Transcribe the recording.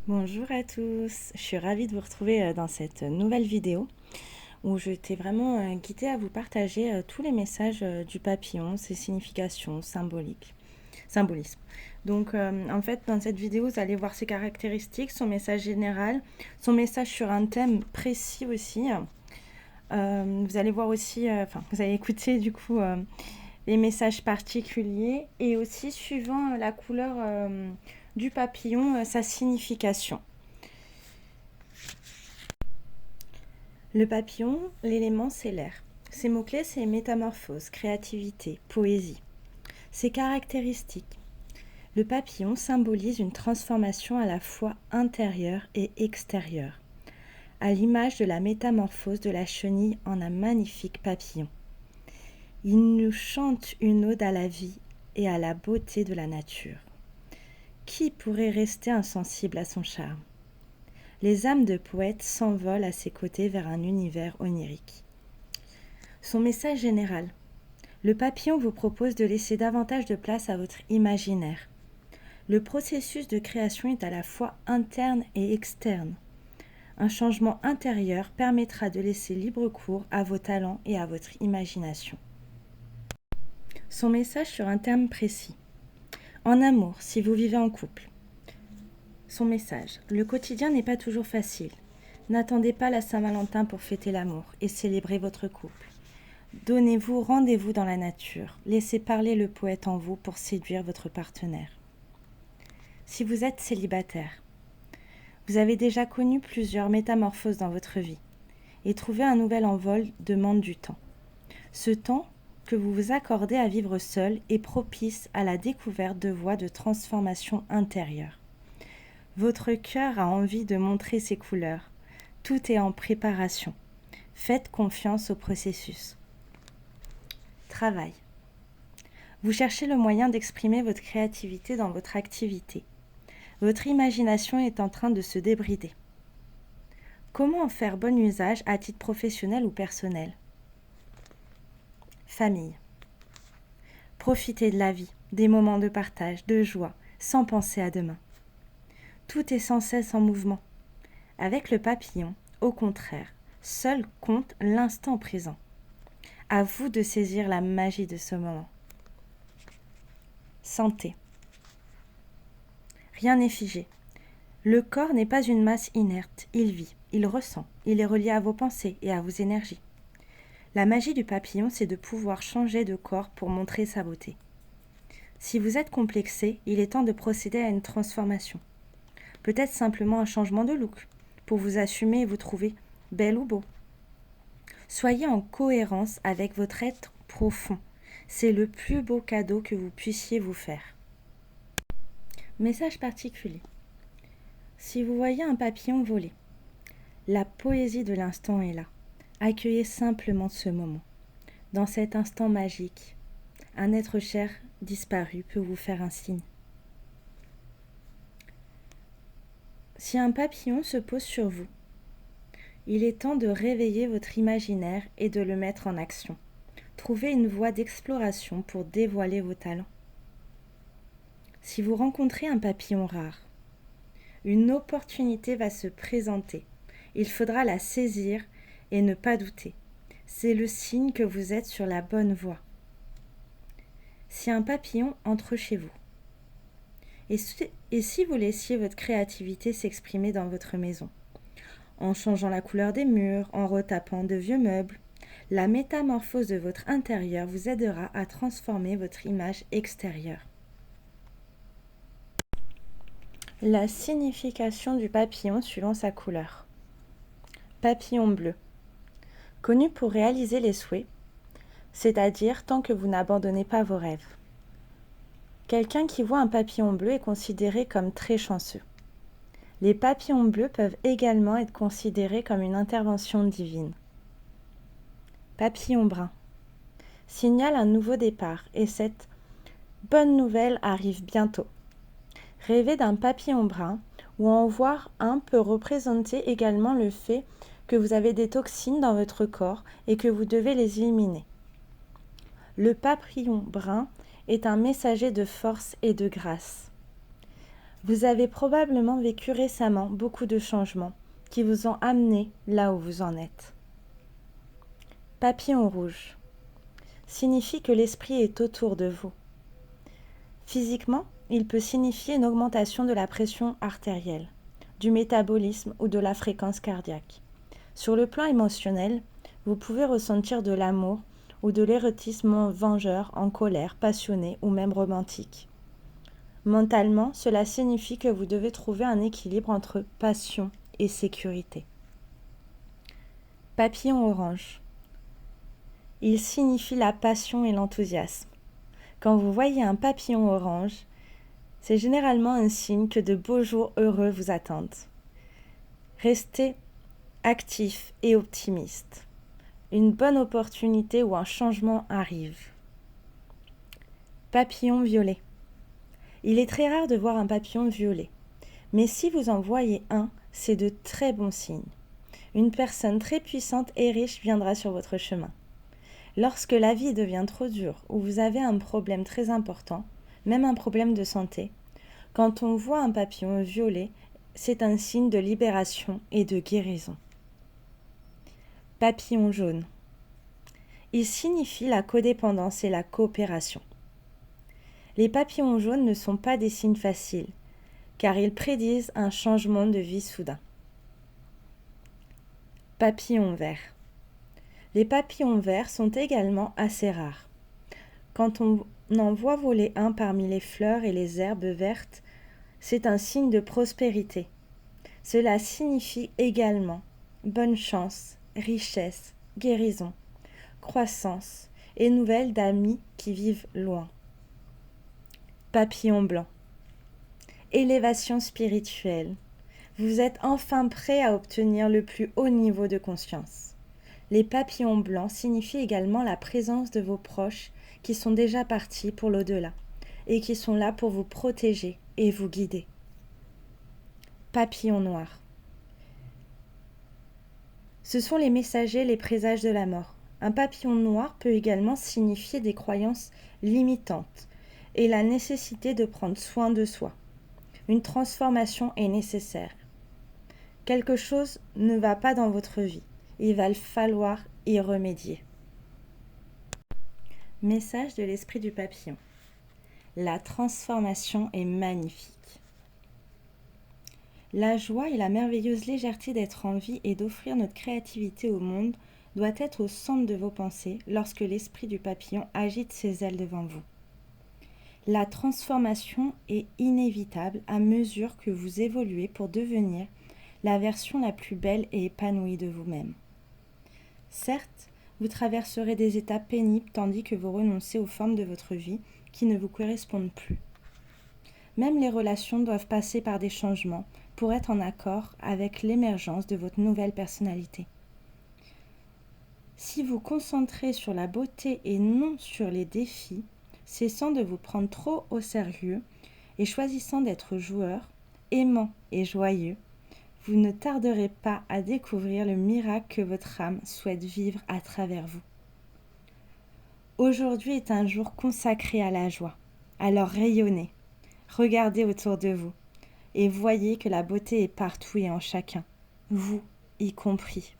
Bonjour à tous, je suis ravie de vous retrouver dans cette nouvelle vidéo où je t'ai vraiment guidée à vous partager tous les messages du papillon, ses significations, symbolisme. Donc en fait dans cette vidéo vous allez voir ses caractéristiques, son message général, son message sur un thème précis aussi. Vous allez voir aussi, vous allez écouter du coup les messages particuliers et aussi suivant la couleur du papillon, sa signification. Le papillon, l'élément c'est l'air. Ses mots-clés c'est métamorphose, créativité, poésie. Ses caractéristiques. Le papillon symbolise une transformation à la fois intérieure et extérieure, à l'image de la métamorphose de la chenille en un magnifique papillon. Il nous chante une ode à la vie et à la beauté de la nature. Qui pourrait rester insensible à son charme? Les âmes de poètes s'envolent à ses côtés vers un univers onirique. Son message général. Le papillon vous propose de laisser davantage de place à votre imaginaire. Le processus de création est à la fois interne et externe. Un changement intérieur permettra de laisser libre cours à vos talents et à votre imagination. Son message sur un terme précis. En amour, si vous vivez en couple. Son message. Le quotidien n'est pas toujours facile. N'attendez pas la Saint-Valentin pour fêter l'amour et célébrer votre couple. Donnez-vous rendez-vous dans la nature. Laissez parler le poète en vous pour séduire votre partenaire. Si vous êtes célibataire, vous avez déjà connu plusieurs métamorphoses dans votre vie et trouver un nouvel envol demande du temps. Ce temps que vous vous accordez à vivre seul est propice à la découverte de voies de transformation intérieure. Votre cœur a envie de montrer ses couleurs. Tout est en préparation. Faites confiance au processus. Travail. Vous cherchez le moyen d'exprimer votre créativité dans votre activité. Votre imagination est en train de se débrider. Comment en faire bon usage à titre professionnel ou personnel? Famille. Profitez de la vie, des moments de partage, de joie, sans penser à demain. Tout est sans cesse en mouvement. Avec le papillon, au contraire, seul compte l'instant présent. À vous de saisir la magie de ce moment. Santé. Rien n'est figé. Le corps n'est pas une masse inerte, il vit, il ressent, il est relié à vos pensées et à vos énergies. La magie du papillon, c'est de pouvoir changer de corps pour montrer sa beauté. Si vous êtes complexé, il est temps de procéder à une transformation. Peut-être simplement un changement de look, pour vous assumer et vous trouver belle ou beau. Soyez en cohérence avec votre être profond. C'est le plus beau cadeau que vous puissiez vous faire. Message particulier. Si vous voyez un papillon voler, la poésie de l'instant est là. Accueillez simplement ce moment. Dans cet instant magique, un être cher disparu peut vous faire un signe. Si un papillon se pose sur vous, il est temps de réveiller votre imaginaire et de le mettre en action. Trouvez une voie d'exploration pour dévoiler vos talents. Si vous rencontrez un papillon rare, une opportunité va se présenter. Il faudra la saisir et ne pas douter. C'est le signe que vous êtes sur la bonne voie. Si un papillon entre chez vous, et si vous laissiez votre créativité s'exprimer dans votre maison, en changeant la couleur des murs, en retapant de vieux meubles, la métamorphose de votre intérieur vous aidera à transformer votre image extérieure. La signification du papillon suivant sa couleur. Papillon bleu. Connu pour réaliser les souhaits, c'est-à-dire tant que vous n'abandonnez pas vos rêves. Quelqu'un qui voit un papillon bleu est considéré comme très chanceux. Les papillons bleus peuvent également être considérés comme une intervention divine. Papillon brun signale un nouveau départ et cette bonne nouvelle arrive bientôt. Rêver d'un papillon brun ou en voir un peut représenter également le fait que vous avez des toxines dans votre corps et que vous devez les éliminer. Le papillon brun est un messager de force et de grâce. Vous avez probablement vécu récemment beaucoup de changements qui vous ont amené là où vous en êtes. Papillon rouge signifie que l'esprit est autour de vous. Physiquement, il peut signifier une augmentation de la pression artérielle, du métabolisme ou de la fréquence cardiaque. Sur le plan émotionnel, vous pouvez ressentir de l'amour ou de l'érotisme vengeur, en colère, passionné ou même romantique. Mentalement, cela signifie que vous devez trouver un équilibre entre passion et sécurité. Papillon orange. Il signifie la passion et l'enthousiasme. Quand vous voyez un papillon orange, c'est généralement un signe que de beaux jours heureux vous attendent. Restez actif et optimiste. Une bonne opportunité ou un changement arrive. Papillon violet. Il est très rare de voir un papillon violet, mais si vous en voyez un, c'est de très bons signes. Une personne très puissante et riche viendra sur votre chemin. Lorsque la vie devient trop dure ou vous avez un problème très important, même un problème de santé, quand on voit un papillon violet, c'est un signe de libération et de guérison. Papillon jaune. Il signifie la codépendance et la coopération. Les papillons jaunes ne sont pas des signes faciles, car ils prédisent un changement de vie soudain. Papillon vert. Les papillons verts sont également assez rares. Quand on en voit voler un parmi les fleurs et les herbes vertes, c'est un signe de prospérité. Cela signifie également bonne chance, richesse, guérison, croissance et nouvelles d'amis qui vivent loin. Papillon blanc. Élévation spirituelle. Vous êtes enfin prêt à obtenir le plus haut niveau de conscience. Les papillons blancs signifient également la présence de vos proches qui sont déjà partis pour l'au-delà et qui sont là pour vous protéger et vous guider. Papillon noir. Ce sont les messagers, les présages de la mort. Un papillon noir peut également signifier des croyances limitantes et la nécessité de prendre soin de soi. Une transformation est nécessaire. Quelque chose ne va pas dans votre vie. Il va falloir y remédier. Message de l'esprit du papillon. La transformation est magnifique. La joie et la merveilleuse légèreté d'être en vie et d'offrir notre créativité au monde doit être au centre de vos pensées lorsque l'esprit du papillon agite ses ailes devant vous. La transformation est inévitable à mesure que vous évoluez pour devenir la version la plus belle et épanouie de vous-même. Certes, vous traverserez des étapes pénibles tandis que vous renoncez aux formes de votre vie qui ne vous correspondent plus. Même les relations doivent passer par des changements pour être en accord avec l'émergence de votre nouvelle personnalité. Si vous concentrez sur la beauté et non sur les défis, cessant de vous prendre trop au sérieux et choisissant d'être joueur, aimant et joyeux, vous ne tarderez pas à découvrir le miracle que votre âme souhaite vivre à travers vous. Aujourd'hui est un jour consacré à la joie, alors rayonnez, regardez autour de vous et voyez que la beauté est partout et en chacun, vous y compris.